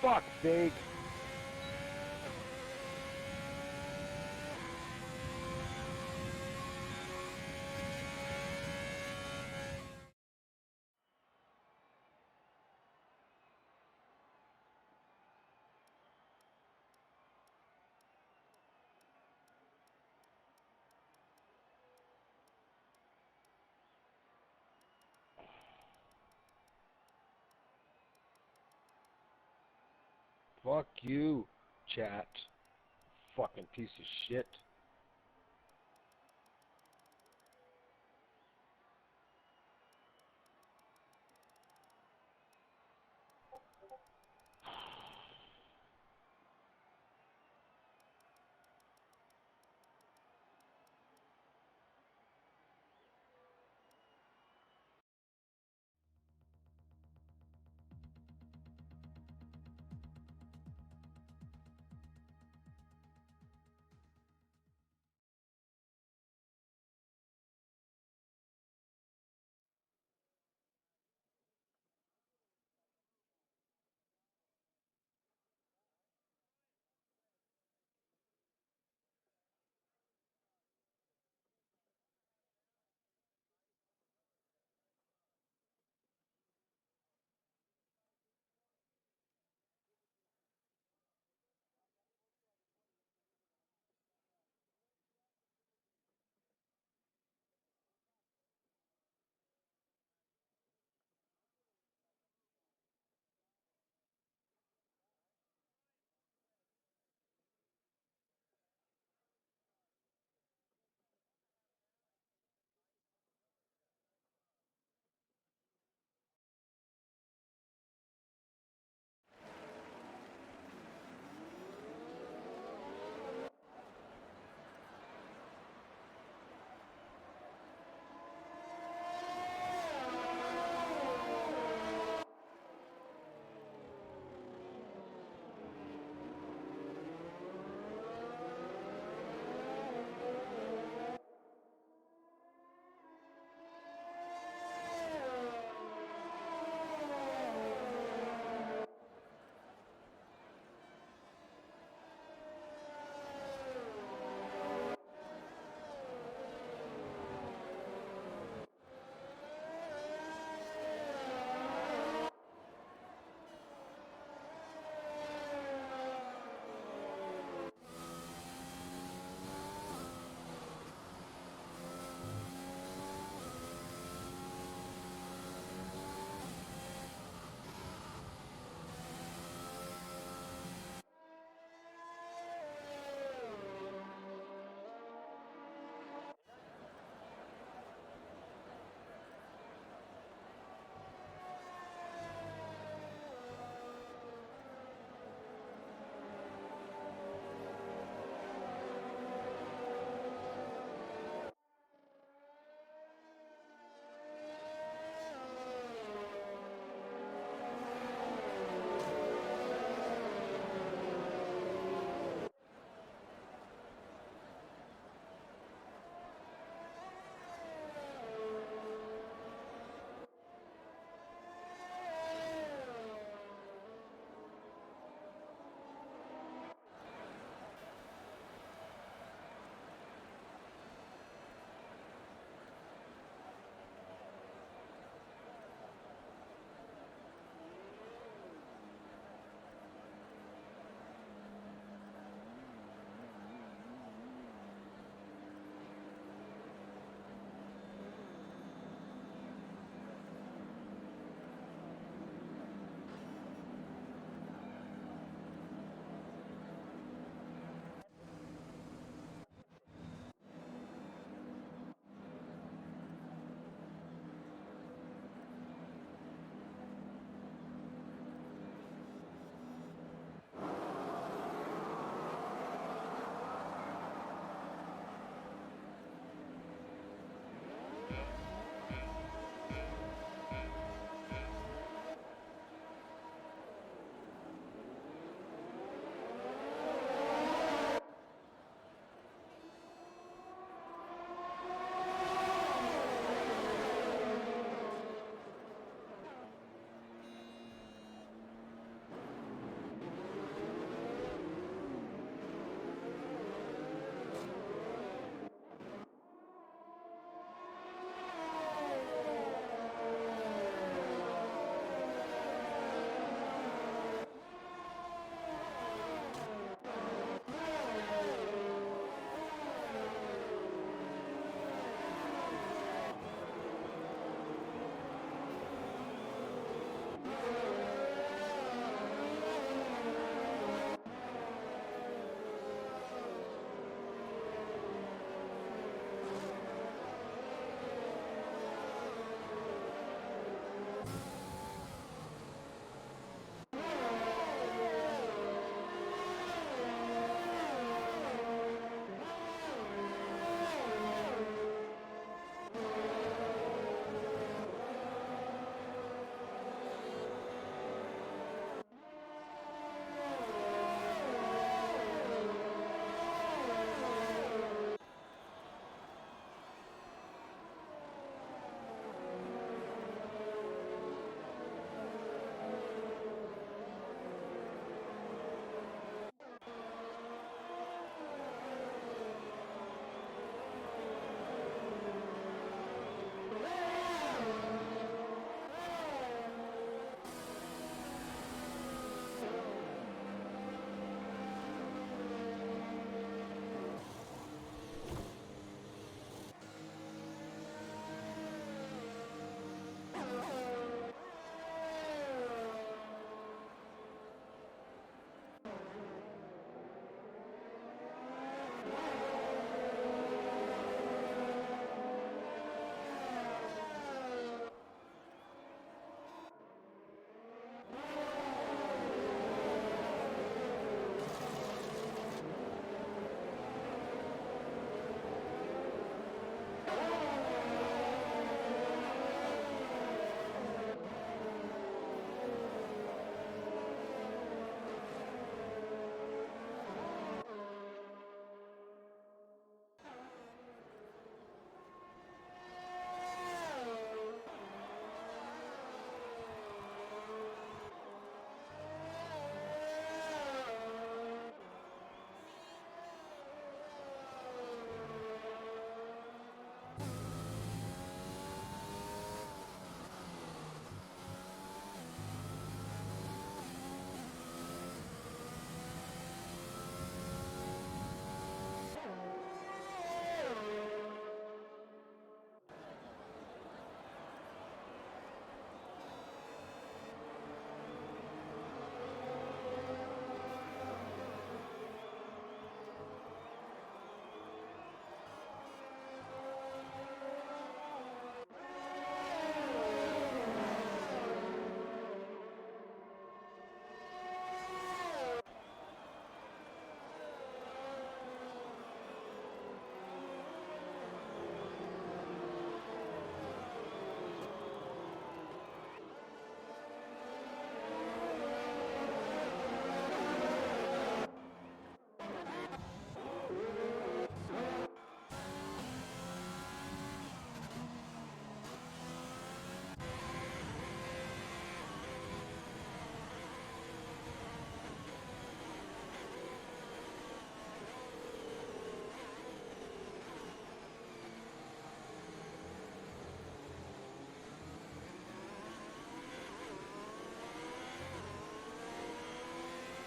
fuck's sake. Fuck you, chat. Fucking piece of shit.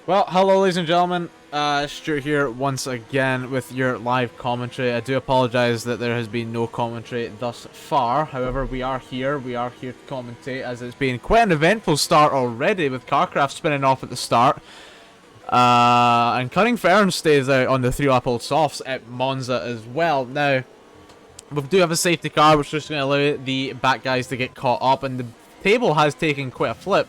Well, hello ladies and gentlemen, Stuart here once again with your live commentary. I do apologise that there has been no commentary thus far, however we are here to commentate as it's been quite an eventful start already with Carcraft spinning off at the start. And Cunning Fern stays out on the 3-lap old softs at Monza as well. Now, we do have a safety car which is just going to allow the back guys to get caught up, and the table has taken quite a flip.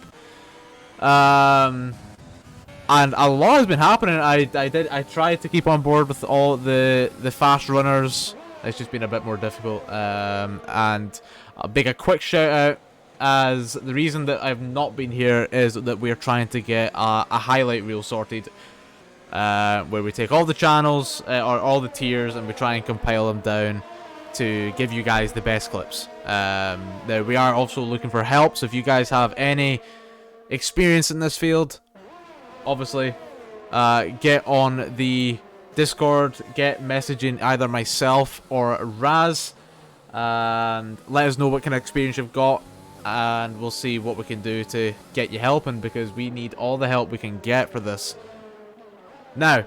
And a lot has been happening. I tried to keep on board with all the fast runners. It's just been a bit more difficult. And I'll make a quick shout out, as the reason that I've not been here is that we're trying to get a highlight reel sorted, where we take all the channels or all the tiers and we try and compile them down to give you guys the best clips. Now we are also looking for help, so if you guys have any experience in this field, obviously, get on the Discord, get messaging either myself or Raz, and let us know what kind of experience you've got, and we'll see what we can do to get you helping, because we need all the help we can get for this. Now,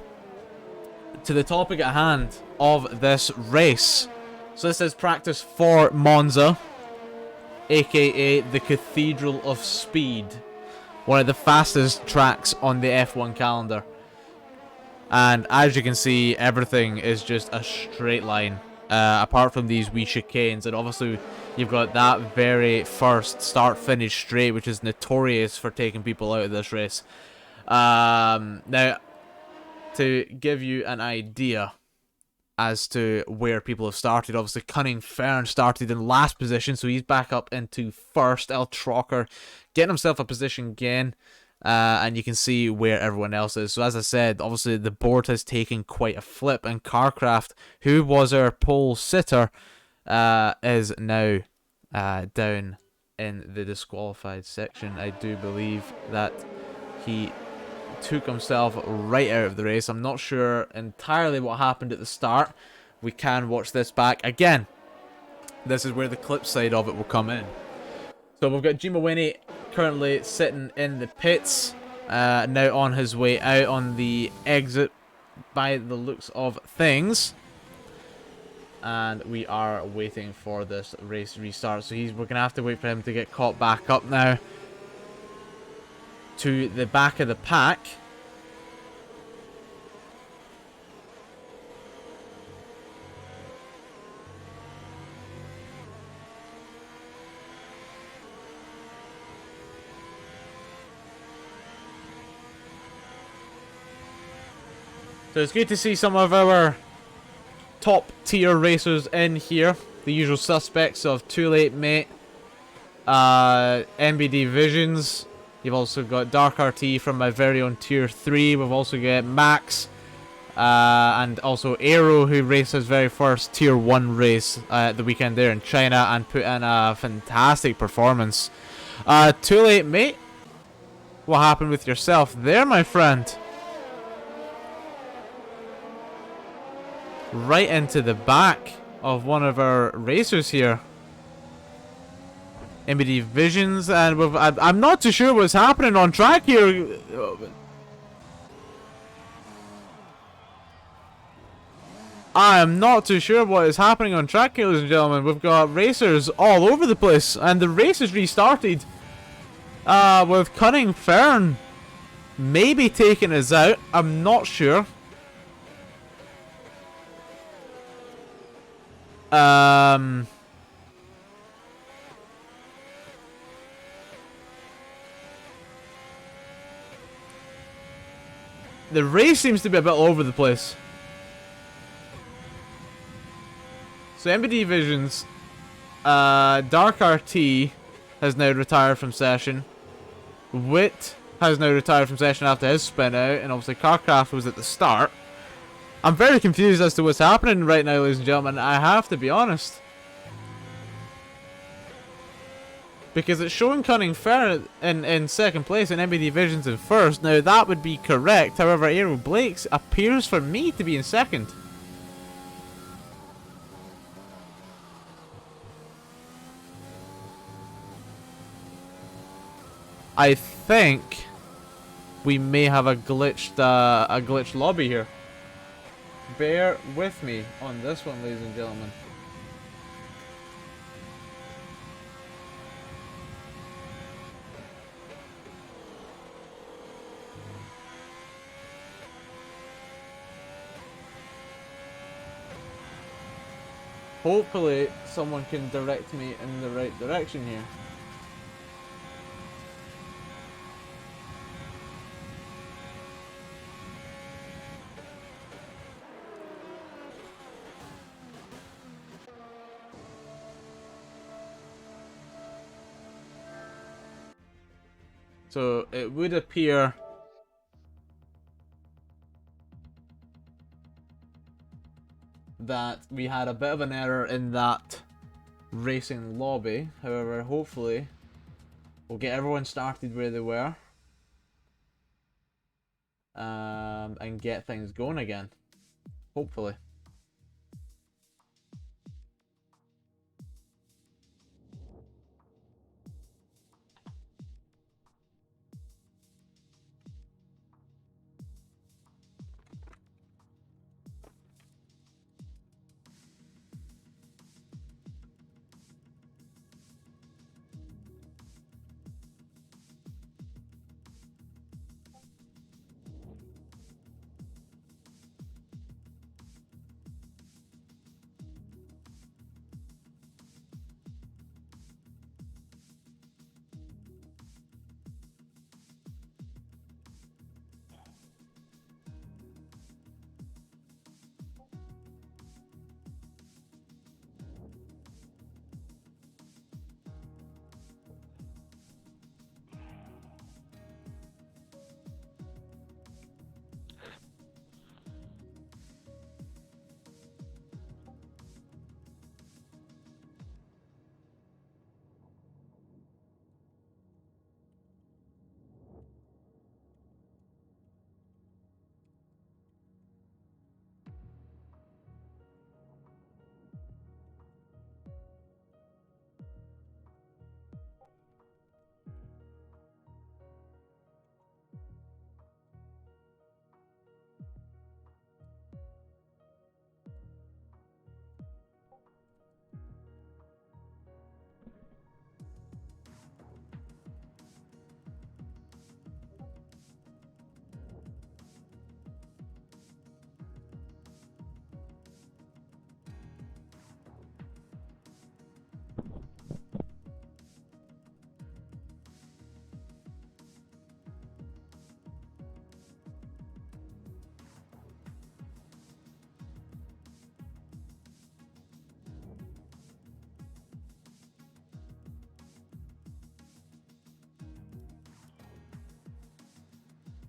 to the topic at hand of this race. So this is practice for Monza, aka the Cathedral of Speed. One of the fastest tracks on the F1 calendar. And as you can see, everything is just a straight line. Apart from these wee chicanes. And obviously, you've got that very first start-finish straight, which is notorious for taking people out of this race. Now, to give you an idea as to where people have started, obviously Cunning Fern started in last position, so he's back up into first. El Trocker getting himself a position again, and you can see where everyone else is. So as I said, obviously the board has taken quite a flip, and Carcraft, who was our pole sitter, is now down in the disqualified section. I do believe that he took himself right out of the race. I'm not sure entirely what happened at the start. We can watch this back. Again, this is where the clip side of it will come in. So we've got Jima Winnie currently sitting in the pits, now on his way out on the exit by the looks of things. And we are waiting for this race restart. So we're going to have to wait for him to get caught back up now to the back of the pack. So it's good to see some of our top tier racers in here. The usual suspects of Too Late Mate, MBD Visions. You've also got Dark RT from my very own Tier 3. We've also got Max, and also Aero, who raced his very first Tier 1 race at the weekend there in China and put in a fantastic performance. Too Late Mate, what happened with yourself there, my friend? Right into the back of one of our racers here. MBD Visions, and I'm not too sure what's happening on track here. I am not too sure what is happening on track here, ladies and gentlemen. We've got racers all over the place, and the race has restarted. With Cunning Fern maybe taking us out. I'm not sure. The race seems to be a bit all over the place. So MBD Visions, Dark RT has now retired from session. Wit has now retired from session after his spin out, and obviously Carcraft was at the start. I'm very confused as to what's happening right now, ladies and gentlemen. I have to be honest. Because it's showing Cunning Fern in second place and MBD Visions in first. Now that would be correct. However, Aero Blakes appears for me to be in second. I think we may have a glitched lobby here. Bear with me on this one, ladies and gentlemen. Hopefully, someone can direct me in the right direction here. So it would appear that we had a bit of an error in that racing lobby. However, hopefully we'll get everyone started where they were, and get things going again. Hopefully.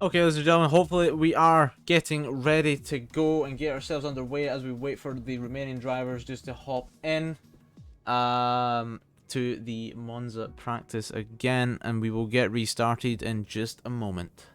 Okay, ladies and gentlemen, hopefully we are getting ready to go and get ourselves underway as we wait for the remaining drivers just to hop in to the Monza practice again, and we will get restarted in just a moment.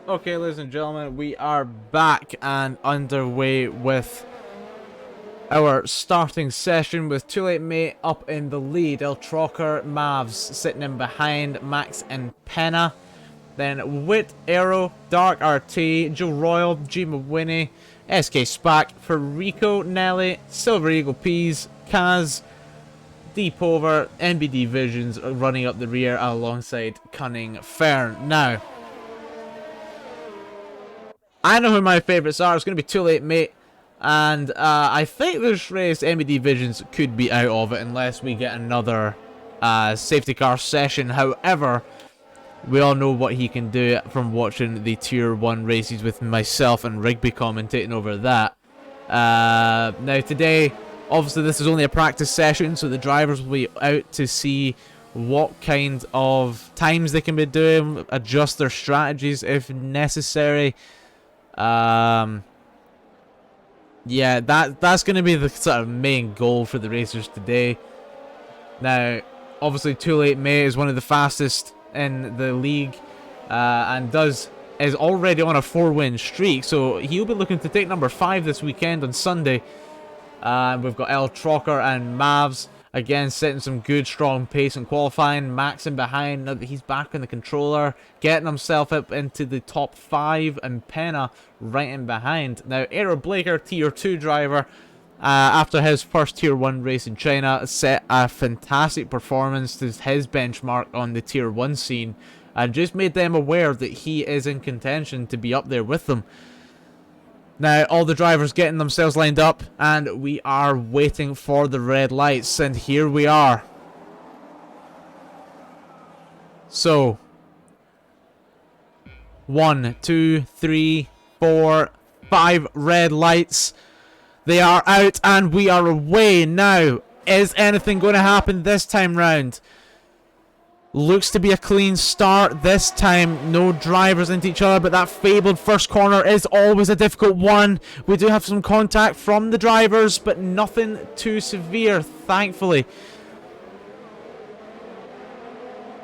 Okay, ladies and gentlemen, we are back and underway with our starting session with Too Late Mate up in the lead. El Trocker, Mavs sitting in behind, Max and Penna. Then Wit, Aero, Dark RT, Joe Royal, G Mawini, SK Spack, Farico, Nelly, Silver Eagle Peas, Kaz, Deep Over, NBD Visions running up the rear alongside Cunning Fern. Now, I know who my favourites are. It's going to be Too Late Mate. And I think this race, NBD Visions could be out of it unless we get another safety car session. However, we all know what he can do from watching the Tier 1 races with myself and Rigby commentating over that. Now today, obviously this is only a practice session, so the drivers will be out to see what kind of times they can be doing, adjust their strategies if necessary. Yeah, that's going to be the sort of main goal for the racers today. Now, obviously Too Late Mate is one of the fastest in the league, and is already on a 4-win streak, so he'll be looking to take number 5 this weekend on Sunday. We've got El Trocker and Mavs again setting some good strong pace in qualifying. Max in behind, now that he's back on the controller, getting himself up into the top 5, and Penna right in behind. Now Aero Blaker, Tier 2 driver, after his first Tier 1 race in China, set a fantastic performance to his benchmark on the Tier 1 scene, and just made them aware that he is in contention to be up there with them. Now, all the drivers getting themselves lined up, and we are waiting for the red lights, and here we are. So, 1, 2, 3, 4, 5 red lights. They are out, and we are away. Now, is anything going to happen this time round? Looks to be a clean start this time. No drivers into each other, but that fabled first corner is always a difficult one. We do have some contact from the drivers, but nothing too severe, thankfully.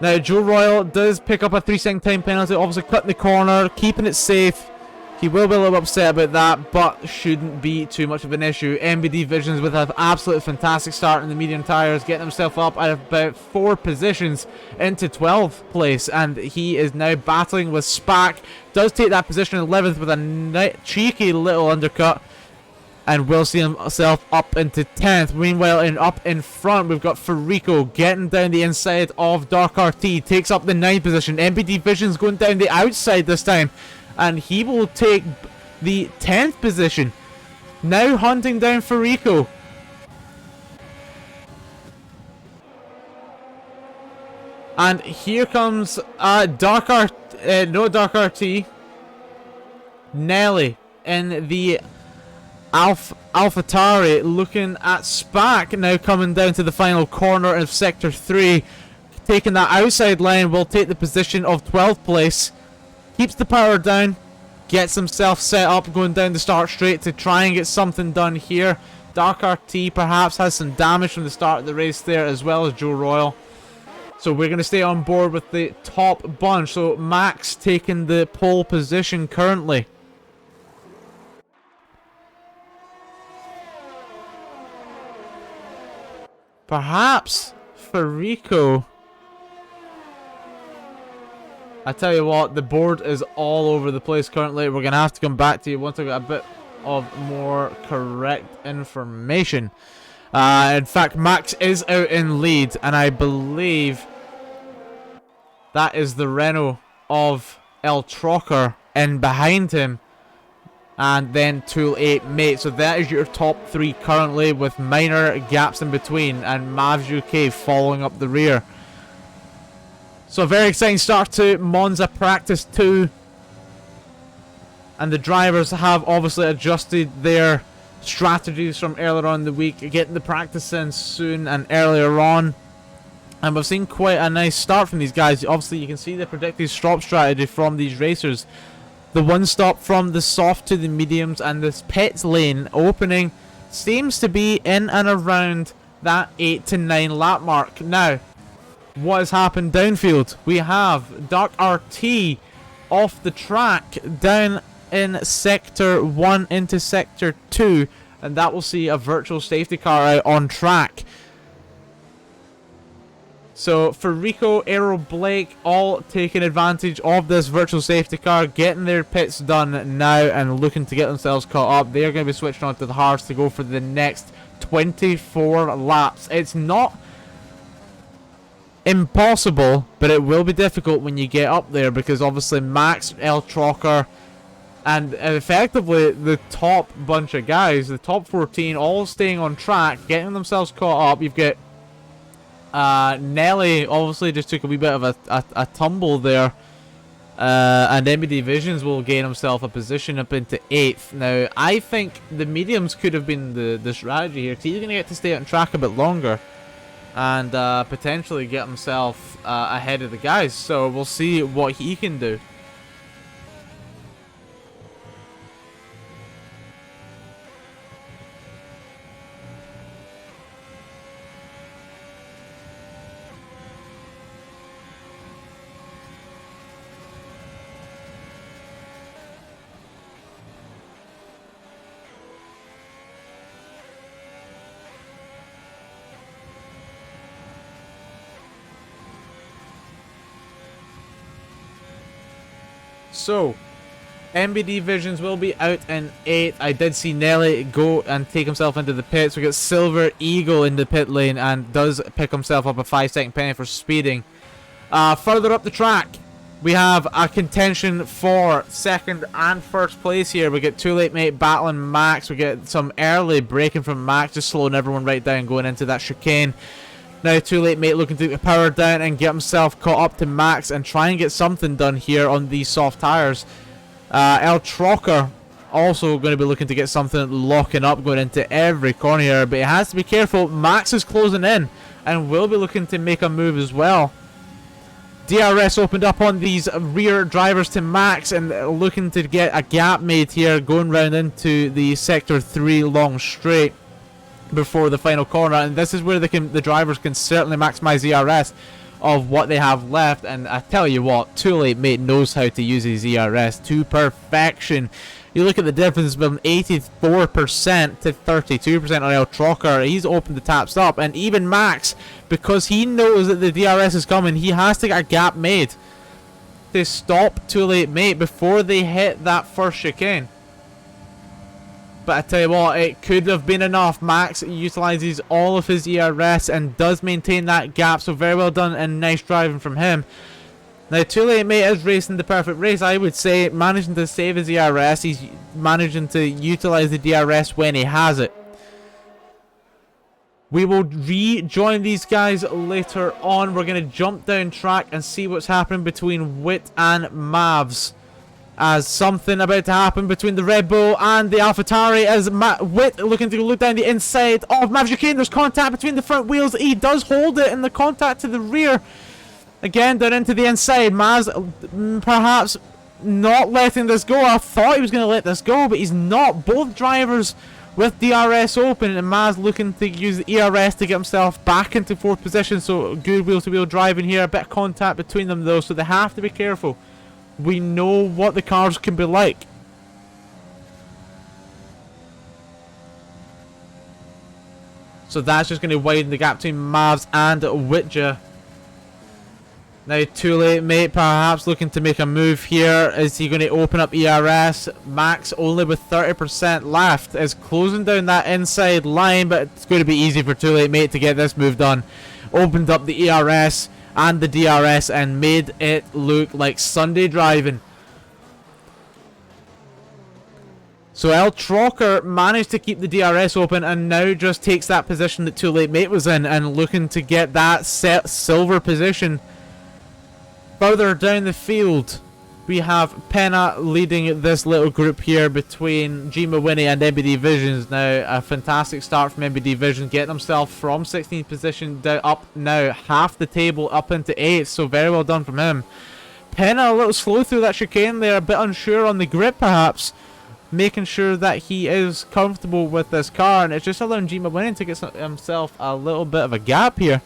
Now, Joe Royal does pick up a 3-second time penalty, obviously cutting the corner, keeping it safe. He will be a little upset about that, but shouldn't be too much of an issue. NBD Visions with an absolute fantastic start in the medium tyres, getting himself up at about 4 positions into 12th place, and he is now battling with Spack. Does take that position in 11th with a cheeky little undercut, and will see himself up into 10th. Meanwhile, up in front, we've got Farico getting down the inside of Dark RT, takes up the 9th position. NBD Visions going down the outside this time, and he will take the 10th position. Now hunting down Farico. And here comes Dark RT. Nelly in the AlphaTauri, looking at Spack now coming down to the final corner of Sector 3. Taking that outside line, will take the position of 12th place. Keeps the power down, gets himself set up going down the start straight to try and get something done here. Dark RT perhaps has some damage from the start of the race there, as well as Joe Royal. So we're going to stay on board with the top bunch. So Max taking the pole position currently. Perhaps Farico. I tell you what, the board is all over the place currently. We're going to have to come back to you once I get a bit of more correct information. In fact, Max is out in lead, and I believe that is the Renault of El Trocker in behind him. And then Too Late Mate. So that is your top 3 currently, with minor gaps in between, and Mavs UK following up the rear. So a very exciting start to Monza Practice 2. And the drivers have obviously adjusted their strategies from earlier on in the week, getting the practice in soon and earlier on. And we've seen quite a nice start from these guys. Obviously you can see the predicted stop strategy from these racers. The one stop from the soft to the mediums, and this pits lane opening seems to be in and around that 8 to 9 lap mark. Now, what has happened downfield? We have Dark RT off the track down in Sector 1 into Sector 2, and that will see a virtual safety car out on track. So for Rico, Aero, Blake, all taking advantage of this virtual safety car, getting their pits done now and looking to get themselves caught up. They're going to be switching on to the hards to go for the next 24 laps. It's not impossible, but it will be difficult when you get up there, because obviously Max, El Trocker, and effectively the top bunch of guys, the top 14, all staying on track, getting themselves caught up. You've got Nelly obviously just took a wee bit of a tumble there, and MBD Visions will gain himself a position up into 8th. Now I think the mediums could have been the strategy here, because he's going to get to stay on track a bit longer and potentially get himself ahead of the guys, so we'll see what he can do. So, MBD Visions will be out in 8th. I did see Nelly go and take himself into the pits. We got Silver Eagle in the pit lane and does pick himself up a 5-second penalty for speeding. Further up the track, we have a contention for 2nd and 1st place here. We get Too Late Mate battling Max. We get some early braking from Max, just slowing everyone right down going into that chicane. Now Too Late Mate looking to get the power down and get himself caught up to Max and try and get something done here on these soft tires. El Trocker also going to be looking to get something locking up going into every corner here, but he has to be careful. Max is closing in and will be looking to make a move as well. DRS opened up on these rear drivers to Max and looking to get a gap made here going round into the Sector 3 long straight before the final corner, and this is where the drivers can certainly maximize the ERS of what they have left. And I tell you what, Too Late Mate knows how to use his ERS to perfection. You look at the difference from 84% to 32% on El Trocker. He's opened the taps up, and even Max, because he knows that the DRS is coming, he has to get a gap made to stop Too Late Mate before they hit that first chicane. But I tell you what, it could have been enough. Max utilizes all of his ERS and does maintain that gap, so very well done and nice driving from him. Now Too Late Mate is racing the perfect race, I would say, managing to save his ERS. He's managing to utilize the DRS when he has it. We will rejoin these guys later on. We're going to jump down track and see what's happening between Wit and Mavs, as something about to happen between the Red Bull and the AlphaTauri, as Wit looking to look down the inside of Mavs chicane. There's contact between the front wheels. He does hold it, and the contact to the rear again down into the inside. Mavs perhaps not letting this go. I thought he was going to let this go, but he's not. Both drivers with DRS open, and Maz looking to use the ERS to get himself back into 4th position. So good wheel to wheel driving here. A bit of contact between them though, so they have to be careful. We know what the cars can be like. So that's just going to widen the gap between Mavs and Witja. Now Too Late Mate perhaps looking to make a move here. Is he going to open up ERS? Max only with 30% left is closing down that inside line, but it's going to be easy for Too Late Mate to get this move done. Opened up the ERS and the DRS and made it look like Sunday driving. So El Trocker managed to keep the DRS open and now just takes that position that Too Late Mate was in and looking to get that silver position. Further down the field, we have Penna leading this little group here between Gma Winnie and MBD Visions. Now, a fantastic start from MBD Visions, getting himself from 16th position down up now half the table up into 8th, so very well done from him. Penna a little slow through that chicane there, a bit unsure on the grip perhaps, making sure that he is comfortable with this car, and it's just allowing Gma Winnie to get himself a little bit of a gap here.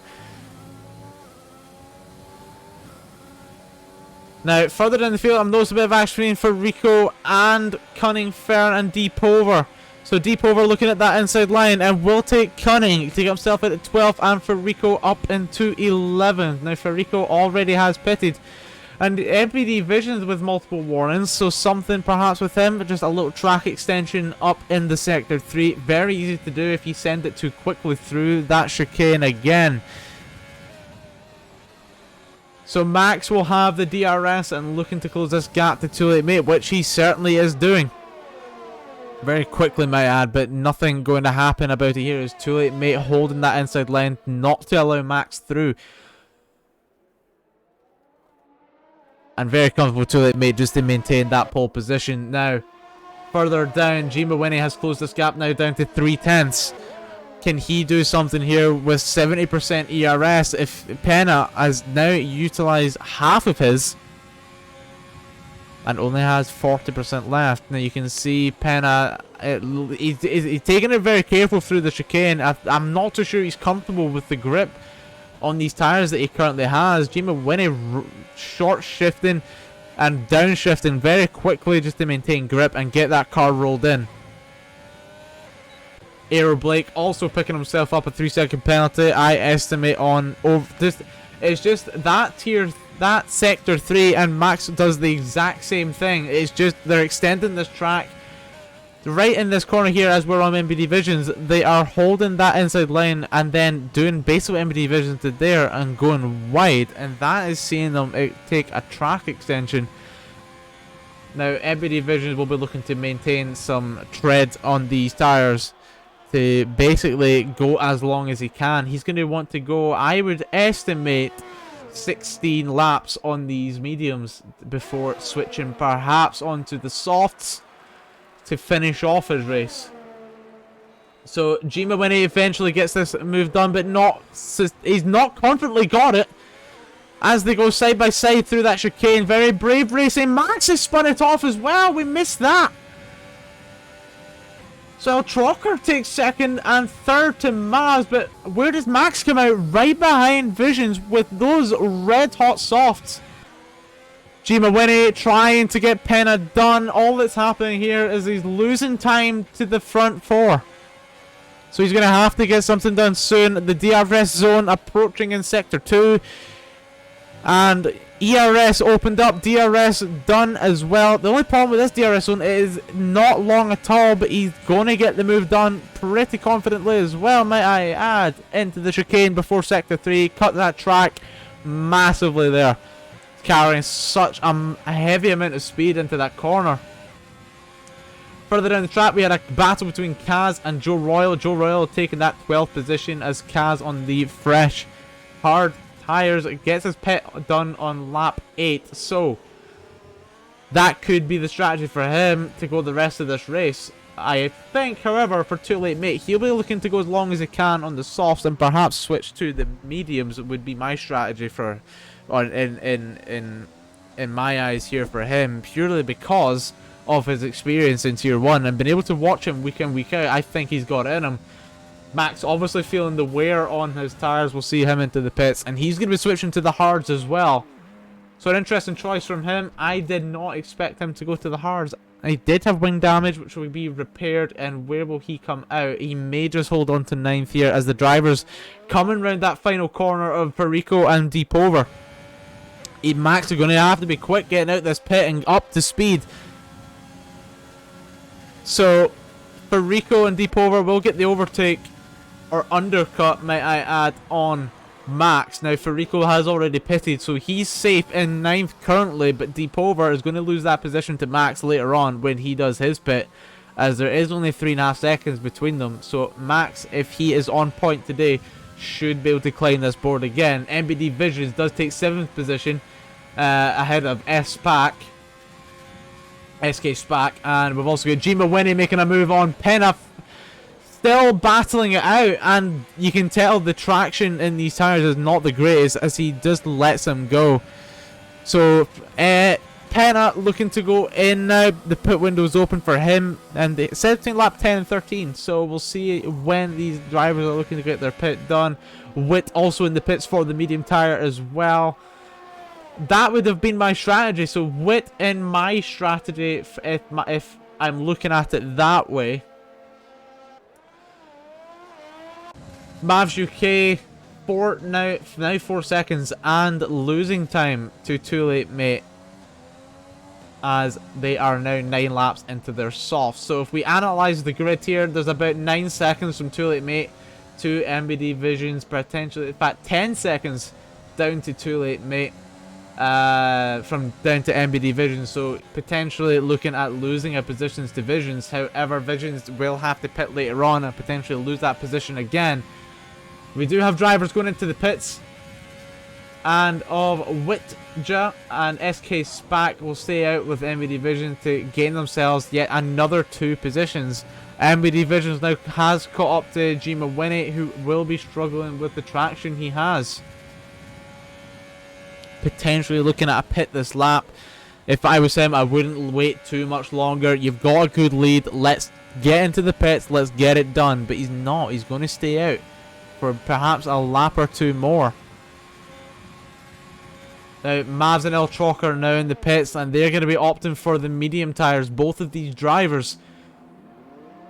Now, further down the field, I'm noticing a bit of action for Rico and Cunning, Fern and Deep Over. So Deep Over looking at that inside line and will take Cunning to get himself at 12th and Farico up into 11th. Now Farico already has pitted. And MPD Visions with multiple warnings, so something perhaps with him, just a little track extension up in the Sector 3. Very easy to do if you send it too quickly through that chicane again. So Max will have the DRS and looking to close this gap to Too Late Mate, which he certainly is doing. Very quickly, might add, but nothing going to happen about it here. Is Too Late Mate holding that inside line not to allow Max through. And very comfortable Too Late Mate just to maintain that pole position. Now, further down, G Mawini has closed this gap now down to 3/10. Can he do something here with 70% ERS if Penna has now utilised half of his and only has 40% left? Now you can see Penna, he's taking it very careful through the chicane. I'm not too sure he's comfortable with the grip on these tyres that he currently has. Jima Winnie short shifting and downshifting very quickly just to maintain grip and get that car rolled in. Aero Blake also picking himself up a 3-second penalty, I estimate on it's just that sector 3, and Max does the exact same thing. It's just they're extending this track right in this corner here as we're on MBD Visions. They are holding that inside line and then doing basically MBD Visions to there and going wide, and that is seeing them take a track extension. Now MBD Visions will be looking to maintain some tread on these tyres to basically go as long as he can. He's going to want to go, I would estimate, 16 laps on these mediums before switching perhaps onto the softs to finish off his race. So Jima Winnie eventually gets this move done, but he's not confidently got it as they go side by side through that chicane. Very brave racing. Max has spun it off as well. We missed that. So Trocker takes second and third to Maz, but where does Max come out? Right behind Visions with those red hot softs. Jima Winnie trying to get Penna done. All that's happening here is he's losing time to the front four. So he's going to have to get something done soon. The DRS zone approaching in sector 2. And ERS opened up, DRS done as well. The only problem with this DRS zone is not long at all, but he's going to get the move done pretty confidently as well, might I add, into the chicane before sector 3. Cut that track massively there, carrying such a heavy amount of speed into that corner. Further down the track, we had a battle between Kaz and Joe Royal. Joe Royal taking that 12th position as Kaz on the fresh, hard tires gets his pit done on lap 8. So that could be the strategy for him to go the rest of this race. I think, however, for Too Late Mate, he'll be looking to go as long as he can on the softs and perhaps switch to the mediums would be my strategy for, or in my eyes here for him, purely because of his experience in Tier 1 and being able to watch him week in, week out. I think he's got it in him. Max obviously feeling the wear on his tyres. We'll see him into the pits, and he's going to be switching to the hards as well. So an interesting choice from him. I did not expect him to go to the hards. He did have wing damage, which will be repaired, and where will he come out? He may just hold on to 9th here as the drivers coming round that final corner of Perico and Deep Over. Max are going to have to be quick getting out this pit and up to speed. So Perico and Deep Over will get the overtake, or undercut, might I add, on Max. Now Farico has already pitted, so he's safe in 9th currently, but Deep Over is going to lose that position to Max later on when he does his pit, as there is only 3.5 seconds between them. So Max, if he is on point today, should be able to climb this board again. MBD Visions does take 7th position ahead of SK Spack, and we've also got Jima Winnie making a move on Penna, still battling it out, and you can tell the traction in these tires is not the greatest as he just lets him go. So Penna looking to go in now. The pit window is open for him, and it says between lap 10 and 13, so we'll see when these drivers are looking to get their pit done. Witt also in the pits for the medium tire as well. that would have been my strategy. So within my strategy, if I'm looking at it that way, Mavs UK now 4 seconds and losing time to Too Late Mate, as they are now 9 laps into their soft. So if we analyze the grid here, there's about 9 seconds from Too Late Mate to MBD Visions, potentially, in fact 10 seconds down to Too Late Mate, from down to MBD Visions. So potentially looking at losing a positions to Visions. However, Visions will have to pit later on and potentially lose that position again. We do have drivers going into the pits, and of Witja and SK Spack will stay out with MBD Vision to gain themselves yet another 2 positions. MBD Visions now has caught up to Jima Winnie, who will be struggling with the traction he has. Potentially looking at a pit this lap. If I was him, I wouldn't wait too much longer. You've got a good lead. Let's get into the pits. Let's get it done. But he's not. He's going to stay out for perhaps a lap or 2 more. Now, Mavs and El Chalk are now in the pits, and they're going to be opting for the medium tires, both of these drivers.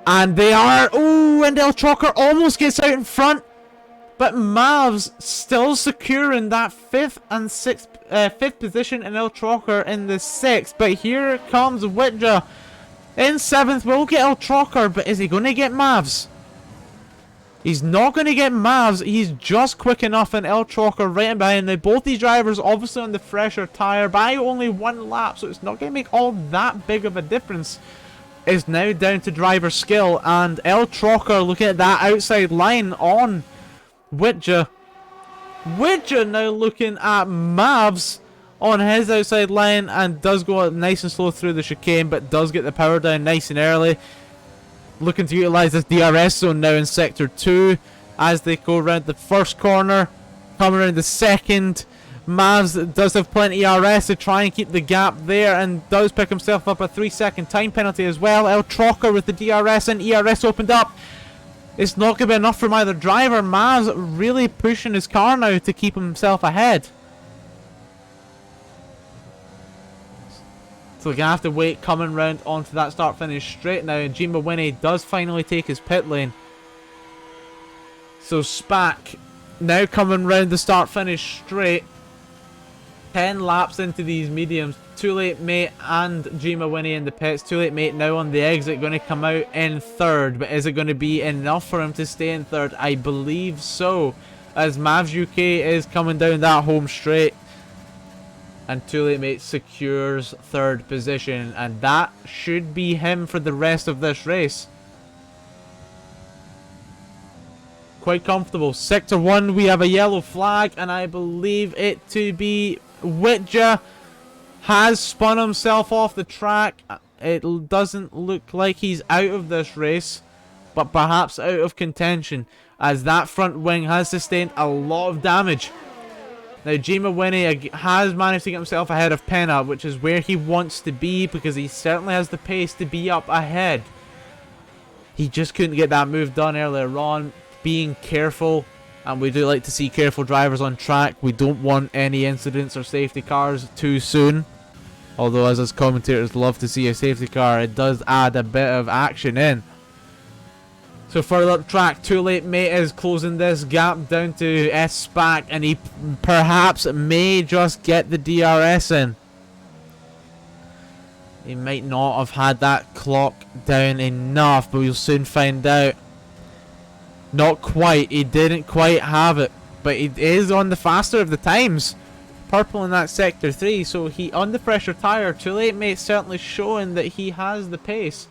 And they are... Oh, and El Chalk almost gets out in front. But Mavs still securing that 5th position, and El Chalk in the 6th. But here comes Witja in 7th. We'll get El Chalk, but is he going to get Mavs? He's not going to get Mavs. He's just quick enough, and El Chalker right in behind. Now, both these drivers obviously on the fresher tyre by only 1 lap, so it's not going to make all that big of a difference. It's now down to driver skill, and El Chalker looking at that outside line on Witja. Witja now looking at Mavs on his outside line, and does go nice and slow through the chicane, but does get the power down nice and early. Looking to utilise this DRS zone now in Sector 2 as they go around the first corner. Coming around the second, Mavs does have plenty of RS to try and keep the gap there, and does pick himself up a 3-second time penalty as well. El Trocker with the DRS, and ERS opened up. It's not going to be enough from either driver. Mavs really pushing his car now to keep himself ahead. So we're going to have to wait coming round onto that start-finish straight now. And Jima Winnie does finally take his pit lane. So Spack now coming round the start-finish straight. 10 laps into these mediums. Too Late Mate and Jima Winnie in the pits. Too Late Mate now on the exit, going to come out in 3rd. But is it going to be enough for him to stay in 3rd? I believe so, as Mavs UK is coming down that home straight. And Too Late Mate secures 3rd position. And that should be him for the rest of this race. Quite comfortable. Sector 1, we have a yellow flag. And I believe it to be Witja. Has spun himself off the track. It doesn't look like he's out of this race, but perhaps out of contention, as that front wing has sustained a lot of damage. Now, Jima Winnie has managed to get himself ahead of Penna, which is where he wants to be, because he certainly has the pace to be up ahead. He just couldn't get that move done earlier on. Being careful, and we do like to see careful drivers on track. We don't want any incidents or safety cars too soon. Although, as us commentators love to see a safety car, it does add a bit of action in. So further up track, Too Late Mate is closing this gap down to S-Spack, and he perhaps may just get the DRS in. He might not have had that clock down enough, but we'll soon find out. Not quite. He didn't quite have it, but he is on the faster of the times. Purple in that Sector 3, so he on the fresher tyre. Too Late Mate certainly showing that he has the pace.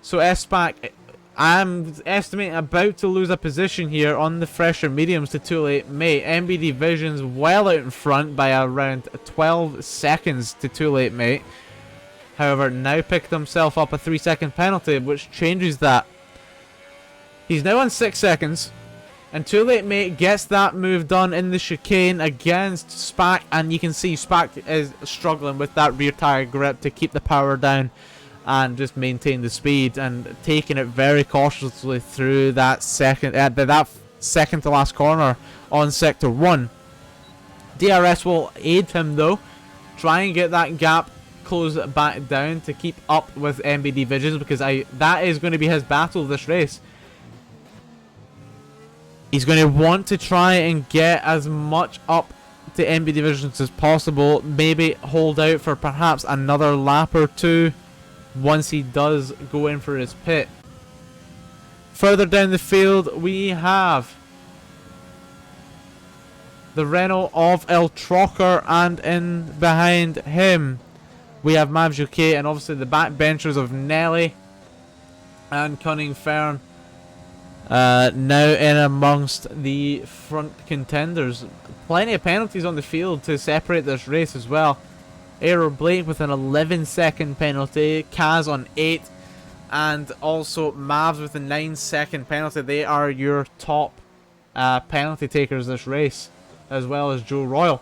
So S-Spack, I'm estimating about to lose a position here on the fresher mediums to Too Late Mate. MBD Vision's well out in front by around 12 seconds to Too Late Mate. However, now picked himself up a 3-second penalty, which changes that. He's now on 6 seconds. And Too Late Mate gets that move done in the chicane against Spack. And you can see Spack is struggling with that rear tyre grip to keep the power down and just maintain the speed, and taking it very cautiously through that second to last corner on Sector 1. DRS will aid him though. Try and get that gap closed back down to keep up with MBD Visions, because that is going to be his battle this race. He's going to want to try and get as much up to MBD Visions as possible. Maybe hold out for perhaps another lap or two once he does go in for his pit. Further down the field we have the Renault of El Trocker, and in behind him we have Mav Jouquet, and obviously the backbenchers of Nelly and Cunning Fern now in amongst the front contenders. Plenty of penalties on the field to separate this race as well. Aero Blake with an 11-second penalty, Kaz on 8, and also Mavs with a 9-second penalty. They are your top penalty takers this race, as well as Joe Royal.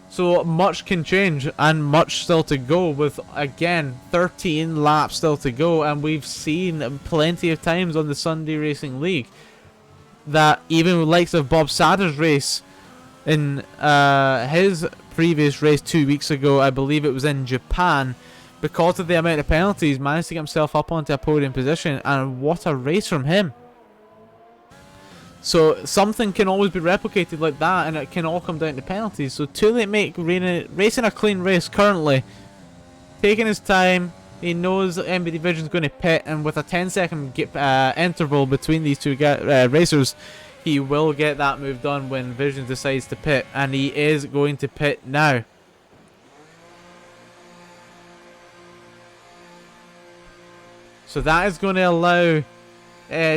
So much can change and much still to go, with again 13 laps still to go, and we've seen plenty of times on the Sunday Racing League that even with likes of Bob Sader's race in his previous race 2 weeks ago, I believe it was in Japan, because of the amount of penalties managed to get himself up onto a podium position, and what a race from him. So something can always be replicated like that, and it can all come down to penalties. So Too Late Mate racing a clean race currently, taking his time. He knows that MBD Vision's going to pit, and with a 10-second interval between these two racers, he will get that move done when Vision decides to pit, and he is going to pit now. So that is going to allow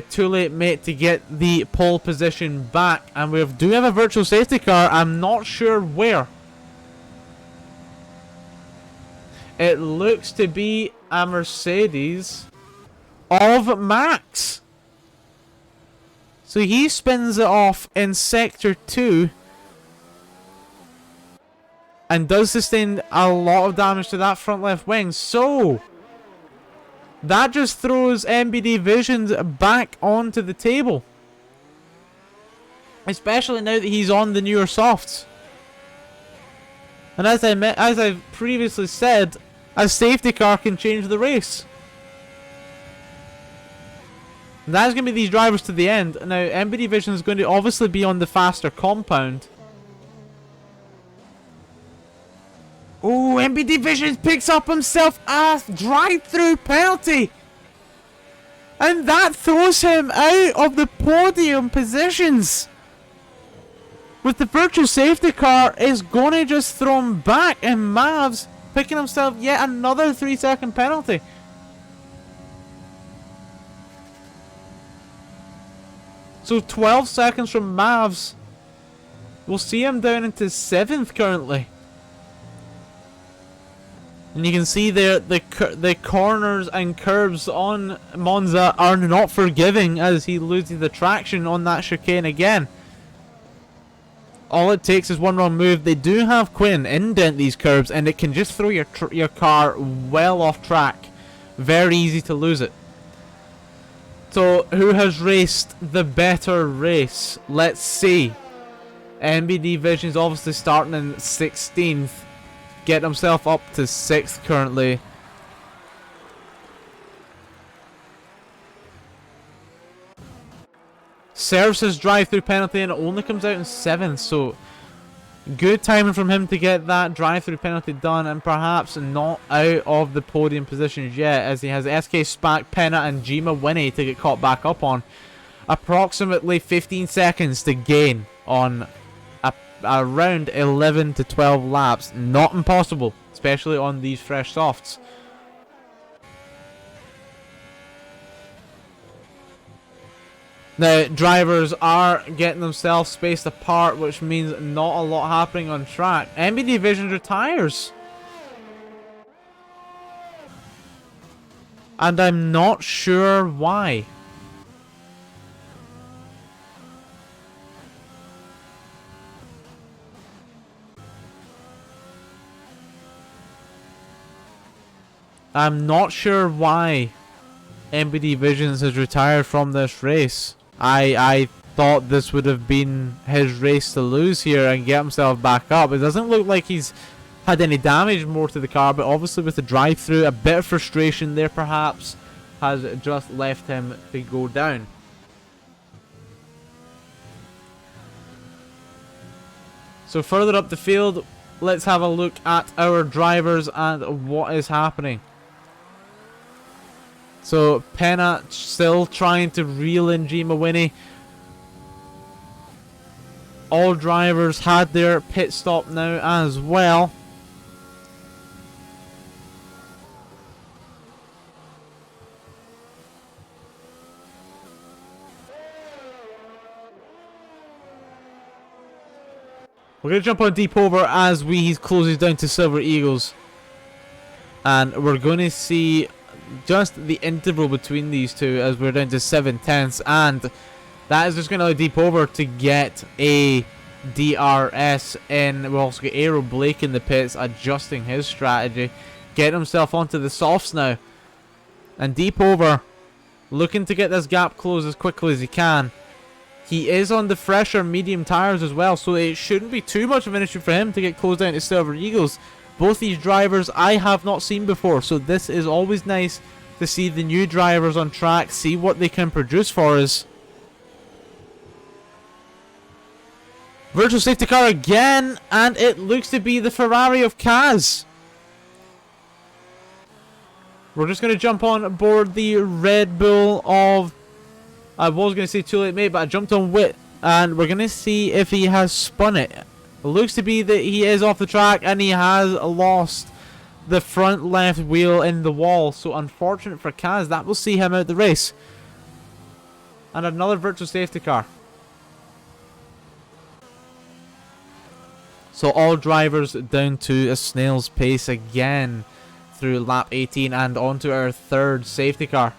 Too Late Mate to get the pole position back, and we do have a virtual safety car. I'm not sure where. It looks to be a Mercedes of Max. So he spins it off in sector 2 and does sustain a lot of damage to that front left wing. So that just throws MBD Visions back onto the table, especially now that he's on the newer softs. And as I've previously said, a safety car can change the race. And that's going to be these drivers to the end. Now MBD Vision is going to obviously be on the faster compound. Oh, MBD Vision picks up himself a drive-through penalty, and that throws him out of the podium positions. With the virtual safety car, is going to just throw him back, and Mavs picking himself yet another 3-second penalty. So 12 seconds from Mavs. We'll see him down into 7th currently. And you can see there the corners and curves on Monza are not forgiving, as he loses the traction on that chicane again. All it takes is one wrong move. They do have Quinn indent these curves, and it can just throw your car well off track. Very easy to lose it. So who has raced the better race? Let's see. MBD Vision's obviously starting in 16th. Get himself up to 6th currently. Serves his drive-through penalty, and it only comes out in 7th, so good timing from him to get that drive-through penalty done, and perhaps not out of the podium positions yet, as he has SK Spack, Penna and Jima Winnie to get caught back up on. Approximately 15 seconds to gain on around 11 to 12 laps. Not impossible, especially on these fresh softs. Now, drivers are getting themselves spaced apart, which means not a lot happening on track. MBD Vision retires. And I'm not sure why. I'm not sure why MBD Visions has retired from this race. I thought this would have been his race to lose here and get himself back up. It doesn't look like he's had any damage more to the car, but obviously with the drive-through, a bit of frustration there perhaps has just left him to go down. So further up the field, let's have a look at our drivers and what is happening. So Penna still trying to reel in G Mawini. All drivers had their pit stop now as well. We're going to jump on deep over as he closes down to Silver Eagles. And we're going to see just the interval between these two as we're down to 7/10. And that is just going to allow deep over to get a DRS in. We'll also get Aero Blake in the pits adjusting his strategy. Getting himself onto the softs now. And deep over looking to get this gap closed as quickly as he can. He is on the fresher medium tyres as well, so it shouldn't be too much of an issue for him to get closed down to Silver Eagles. Both these drivers I have not seen before, so this is always nice to see the new drivers on track, see what they can produce for us. Virtual safety car again, and it looks to be the Ferrari of Kaz. We're just going to jump on board the Red Bull of... I was going to say Too Late Mate, but I jumped on Wit, and we're going to see if he has spun it. It looks to be that he is off the track, and he has lost the front left wheel in the wall. So unfortunate for Kaz, that will see him out the race. And another virtual safety car. So all drivers down to a snail's pace again through lap 18 and onto our third safety car.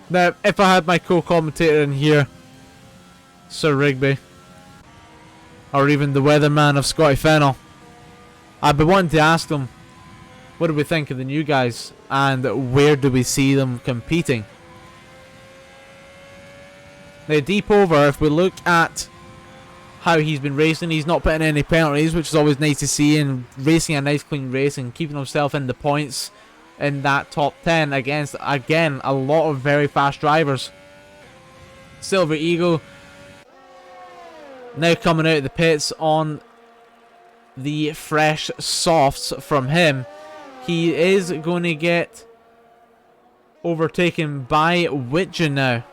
Now, if I had my co-commentator in here, Sir Rigby, or even the weatherman of Scotty Fennell, I'd be wanting to ask them, what do we think of the new guys, and where do we see them competing? Now, deep over, if we look at how he's been racing, he's not putting any penalties, which is always nice to see, and racing a nice clean race and keeping himself in the points in that top 10 against, again, a lot of very fast drivers. Silver Eagle now coming out of the pits on the fresh softs from him. He is going to get overtaken by Witja now.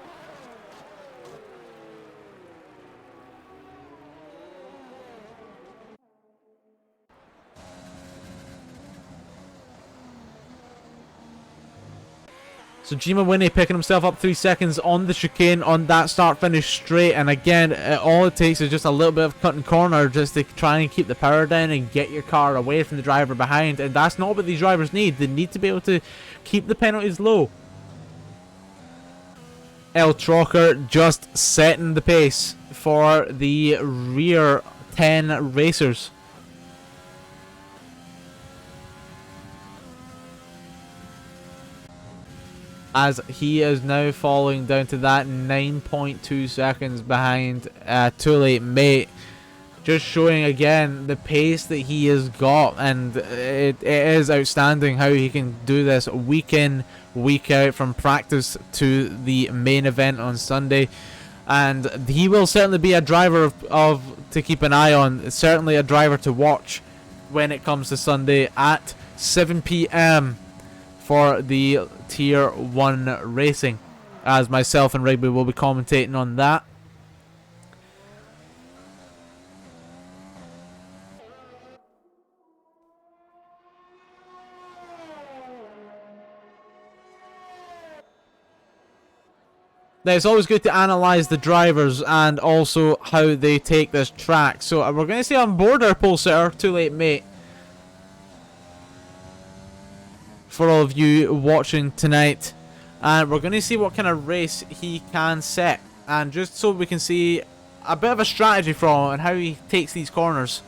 So Jima Winnie picking himself up 3 seconds on the chicane on that start-finish straight. And again, all it takes is just a little bit of cutting corner just to try and keep the power down and get your car away from the driver behind. And that's not what these drivers need. They need to be able to keep the penalties low. El Trocker just setting the pace for the rear 10 racers. As he is now falling down to that 9.2 seconds behind Too Late Mate. Just showing again the pace that he has got, and it is outstanding how he can do this week in, week out, from practice to the main event on Sunday. And he will certainly be a driver of to keep an eye on, certainly a driver to watch when it comes to Sunday at 7 PM for the Tier 1 racing, as myself and Rigby will be commentating on that. Now, it's always good to analyse the drivers and also how they take this track. So we're going to see on board our pole sitter, Too Late Mate, for all of you watching tonight. And we're going to see what kind of race he can set. And just so we can see a bit of a strategy from him and how he takes these corners.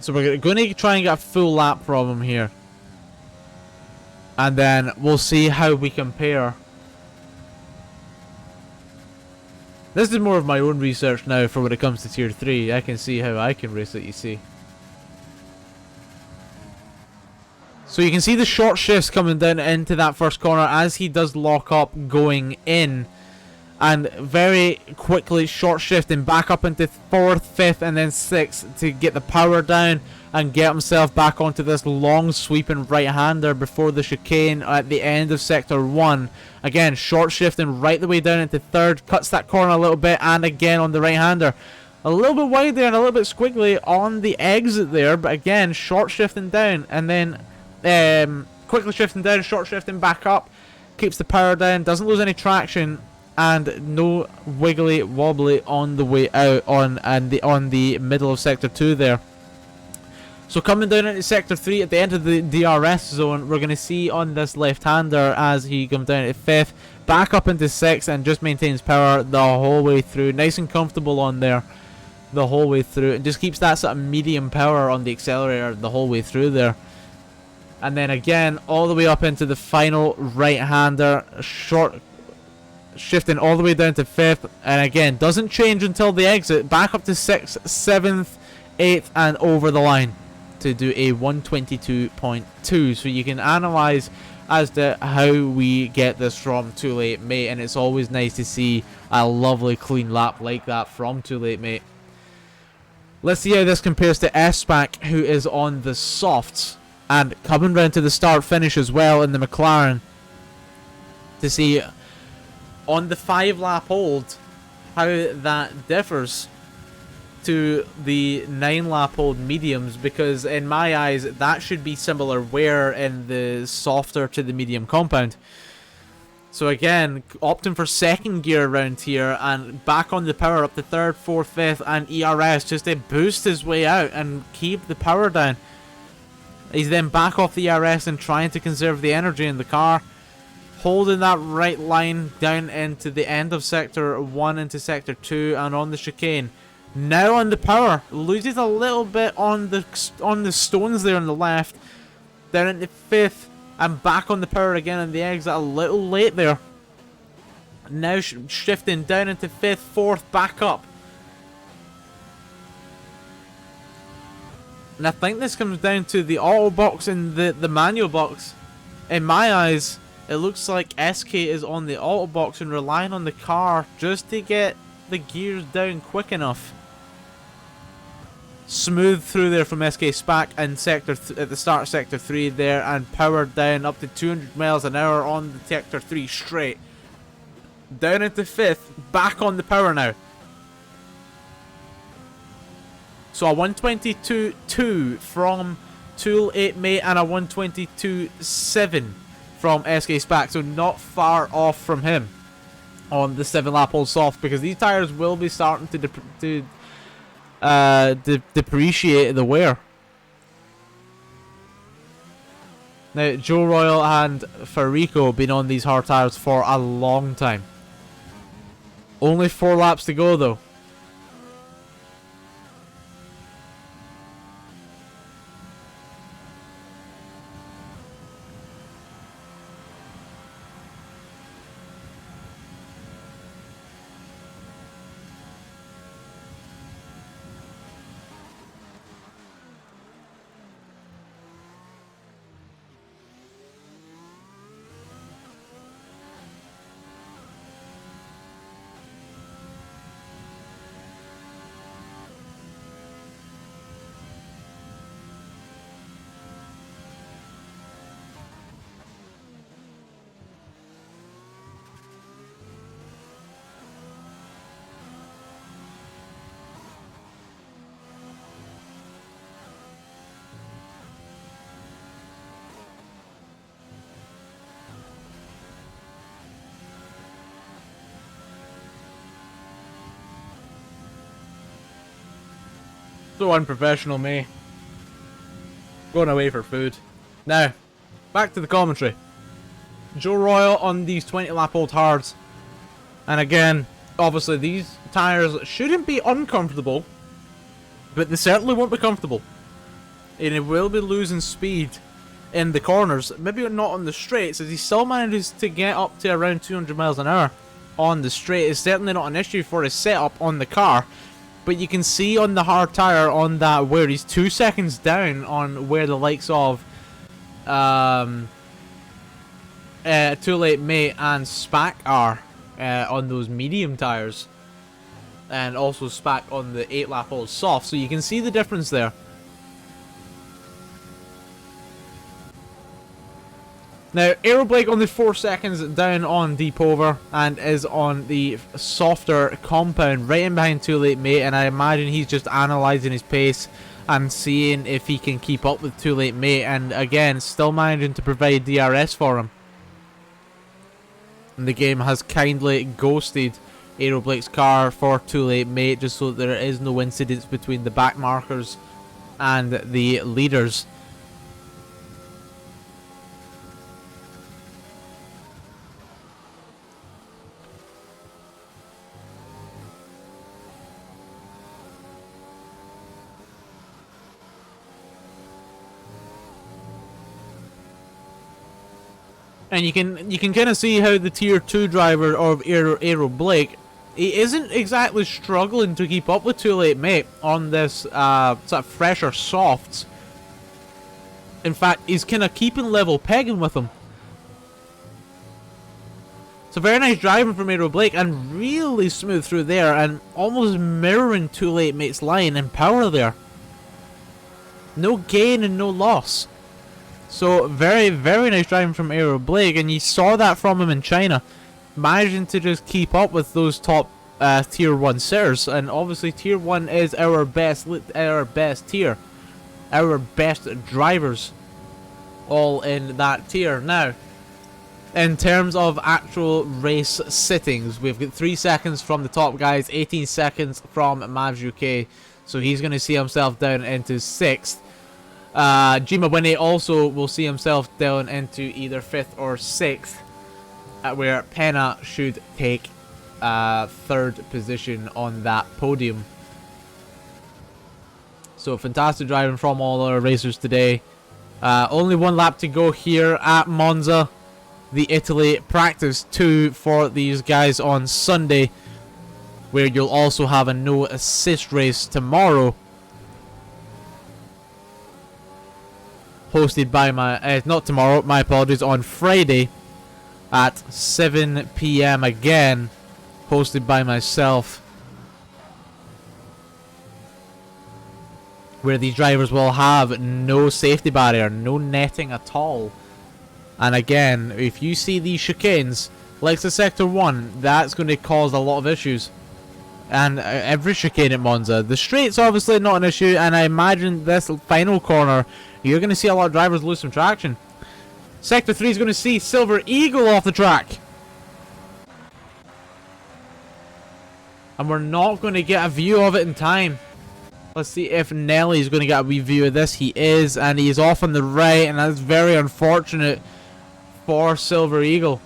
So we're going to try and get a full lap from him here. And then we'll see how we compare. This is more of my own research now for when it comes to Tier 3. I can see how I can race it, you see. So you can see the short shifts coming down into that first corner as he does lock up going in. And very quickly short shifting back up into 4th, 5th and then 6th to get the power down and get himself back onto this long sweeping right-hander before the chicane at the end of Sector 1. Again, short shifting right the way down into 3rd, cuts that corner a little bit, and again on the right-hander. A little bit wide there and a little bit squiggly on the exit there, but again, short shifting down and then quickly shifting down, short shifting back up, keeps the power down, doesn't lose any traction, and no wiggly wobbly on the way out on the middle of Sector 2 there. So coming down into Sector 3 at the end of the DRS zone, we're going to see on this left-hander as he comes down to 5th, back up into 6th and just maintains power the whole way through. Nice and comfortable on there the whole way through. And just keeps that sort of medium power on the accelerator the whole way through there. And then again, all the way up into the final right-hander, short shifting all the way down to 5th. And again, doesn't change until the exit. Back up to 6th, 7th, 8th and over the line to do a 122.2. So you can analyze as to how we get this from Too Late Mate, and it's always nice to see a lovely clean lap like that from Too Late Mate. Let's see how this compares to S-Pac, who is on the softs and coming round to the start finish as well in the McLaren, to see on the 5-lap hold how that differs to the 9-lap hold mediums, because in my eyes that should be similar wear in the softer to the medium compound. So again, opting for 2nd gear around here and back on the power up to 3rd, 4th, 5th and ERS just to boost his way out and keep the power down. He's then back off the ERS and trying to conserve the energy in the car, holding that right line down into the end of Sector 1 into Sector 2 and on the chicane. Now on the power, loses a little bit on the stones there on the left, down into 5th, and back on the power again on the exit a little late there. Now shifting down into 5th, 4th, back up. And I think this comes down to the auto box and the manual box. In my eyes, it looks like SK is on the auto box and relying on the car just to get the gears down quick enough. Smooth through there from SK Spac and at the start of Sector 3 there, and powered down up to 200 miles an hour on the Sector 3 straight. Down into 5th, back on the power now. So a 122.2 from Too Late Mate and a 122.7 from SK Spac, so not far off from him on the 7-lap hold soft, because these tires will be starting to depreciate the wear. Now, Joe Royal and Farico have been on these hard tires for a long time. Only 4 laps to go though. So unprofessional, me. Going away for food. Now, back to the commentary. Joe Royal on these 20-lap old hards. And again, obviously these tyres shouldn't be uncomfortable, but they certainly won't be comfortable. and he will be losing speed in the corners. Maybe not on the straights, as he still manages to get up to around 200 miles an hour on the straight. It's certainly not an issue for his setup on the car. But you can see on the hard tyre on that where he's 2 seconds down on where the likes of Too Late Mate and SPAC are on those medium tyres. And also SPAC on the 8 lap old soft. So you can see the difference there. Now, Aeroblake only 4 seconds down on Deep Over and is on the softer compound right in behind Too Late Mate, and I imagine he's just analysing his pace and seeing if he can keep up with Too Late Mate, and again, still managing to provide DRS for him. And the game has kindly ghosted Aeroblake's car for Too Late Mate just so that there is no incidents between the back markers and the leaders. And you can kind of see how the tier 2 driver of Aeroblake, he isn't exactly struggling to keep up with Too Late Mate on this sort of fresher softs. In fact, he's kind of keeping level pegging with him. So very nice driving from Aeroblake and really smooth through there and almost mirroring Too Late Mate's line in power there. No gain and no loss. So very, very nice driving from Aeroblake, and you saw that from him in China, managing to just keep up with those top tier 1 sitters. And obviously tier 1 is our best tier, our best drivers, all in that tier. Now, in terms of actual race sittings, we've got 3 seconds from the top guys, 18 seconds from Mavs UK, so he's going to see himself down into 6th. Jima Winnie also will see himself down into either 5th or 6th, where Penna should take 3rd position on that podium. So fantastic driving from all our racers today. Only 1 lap to go here at Monza, the Italy practice 2 for these guys on Sunday, where you'll also have a no assist race tomorrow, hosted by not tomorrow, my apologies, on Friday at 7 PM again, hosted by myself, where these drivers will have no safety barrier, no netting at all. And again, if you see these chicanes, like the Sector 1, that's going to cause a lot of issues. And every chicane at Monza. The straights obviously not an issue, and I imagine this final corner, you're going to see a lot of drivers lose some traction. Sector 3 is going to see Silver Eagle off the track. And we're not going to get a view of it in time. Let's see if Nelly is going to get a wee view of this. He is, and he is off on the right, and that's very unfortunate for Silver Eagle.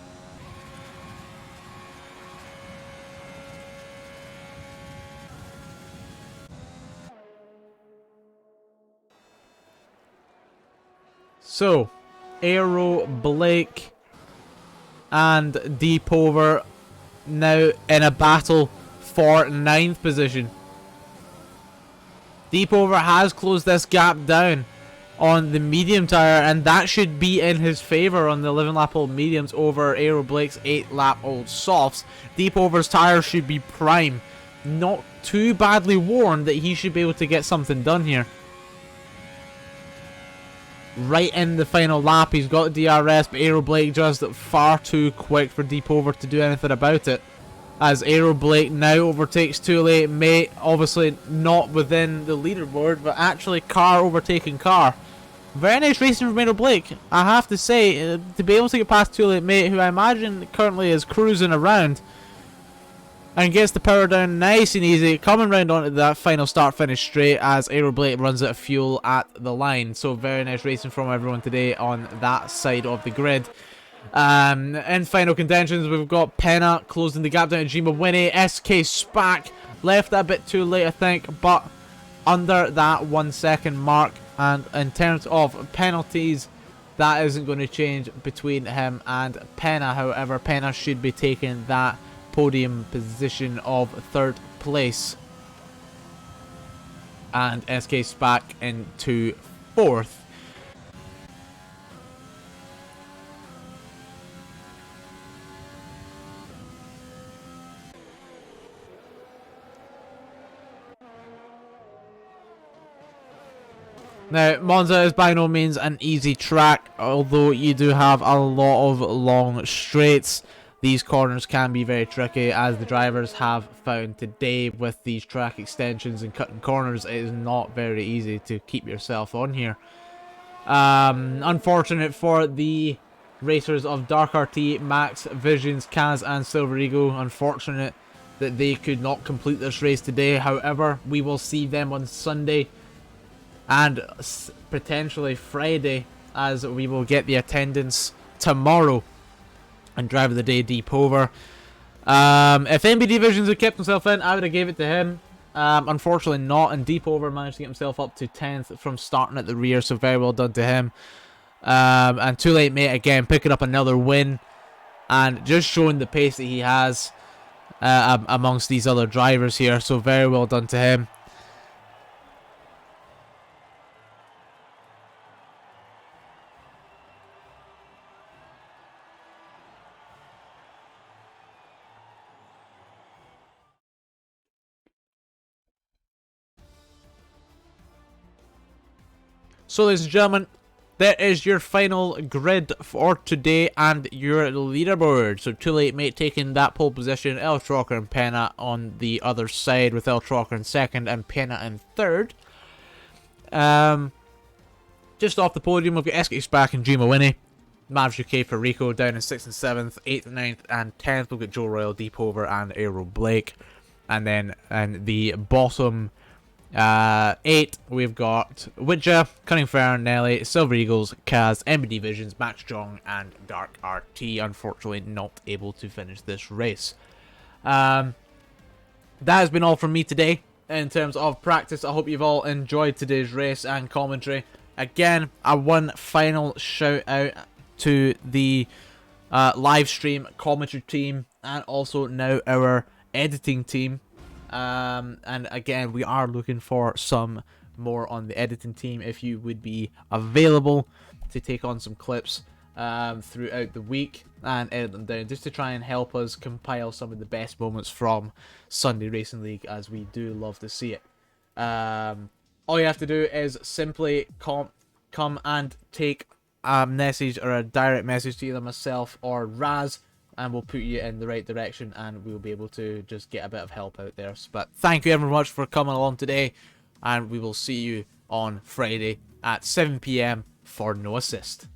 So, Aeroblake and Deep Over now in a battle for 9th position. Deep Over has closed this gap down on the medium tyre, and that should be in his favour on the 11 lap old mediums over Aeroblake's 8 lap old softs. Deep Over's tyre should be prime, not too badly worn, that he should be able to get something done here. Right in the final lap, he's got DRS, but Aeroblake just far too quick for Deep Over to do anything about it. As Aeroblake now overtakes Too Late Mate, obviously not within the leaderboard, but actually car overtaking car. Very nice racing from Aeroblake, I have to say, to be able to get past Too Late Mate, who I imagine currently is cruising around, and gets the power down nice and easy, coming round onto that final start-finish straight as Aeroblake runs out of fuel at the line. So very nice racing from everyone today on that side of the grid. In final contentions, we've got Penna closing the gap down to Jima Winnie. SK SPAC left a bit too late, I think, but under that 1 second mark And in terms of penalties, that isn't going to change between him and Pena. However, Pena should be taking that podium position of 3rd place. And SK Spack into 4th. Now, Monza is by no means an easy track, although you do have a lot of long straights. These corners can be very tricky, as the drivers have found today with these track extensions and cutting corners. It is not very easy to keep yourself on here. Unfortunate for the racers of Dark RT, Max, Visions, Kaz and Silver Eagle. Unfortunate that they could not complete this race today. However, we will see them on Sunday and potentially Friday, as we will get the attendance tomorrow and driver of the day Deep Over. If MBD Visions had kept himself in, I would have gave it to him. Unfortunately not, and Deep Over managed to get himself up to 10th from starting at the rear, so very well done to him. And Too Late Mate again picking up another win and just showing the pace that he has amongst these other drivers here, so very well done to him. So, ladies and gentlemen, that is your final grid for today and your leaderboard. So, Too Late Mate taking that pole position, El Trocker and Pena on the other side, with El Trocker in 2nd and Pena in 3rd. Just off the podium, we've got SK Spack and Jima Winnie. Mavs UK for Rico down in 6th and 7th, 8th, 9th, and 10th. We've got Joe Royal, Deep Over, and Aero Blake. And then in the bottom 8, we've got Witcher, Cunning Fern, Nelly, Silver Eagles, Kaz, MBD Visions, Max Jong, and Dark RT. Unfortunately, not able to finish this race. That has been all from me today in terms of practice. I hope you've all enjoyed today's race and commentary. Again, one final shout out to the live stream commentary team and also now our editing team. And again, we are looking for some more on the editing team if you would be available to take on some clips throughout the week and edit them down, just to try and help us compile some of the best moments from Sunday Racing League, as we do love to see it. All you have to do is simply come and take a message or a direct message to either myself or Raz, and we'll put you in the right direction, and we'll be able to just get a bit of help out there. But thank you very much for coming along today, and we will see you on Friday at 7 PM for No Assist.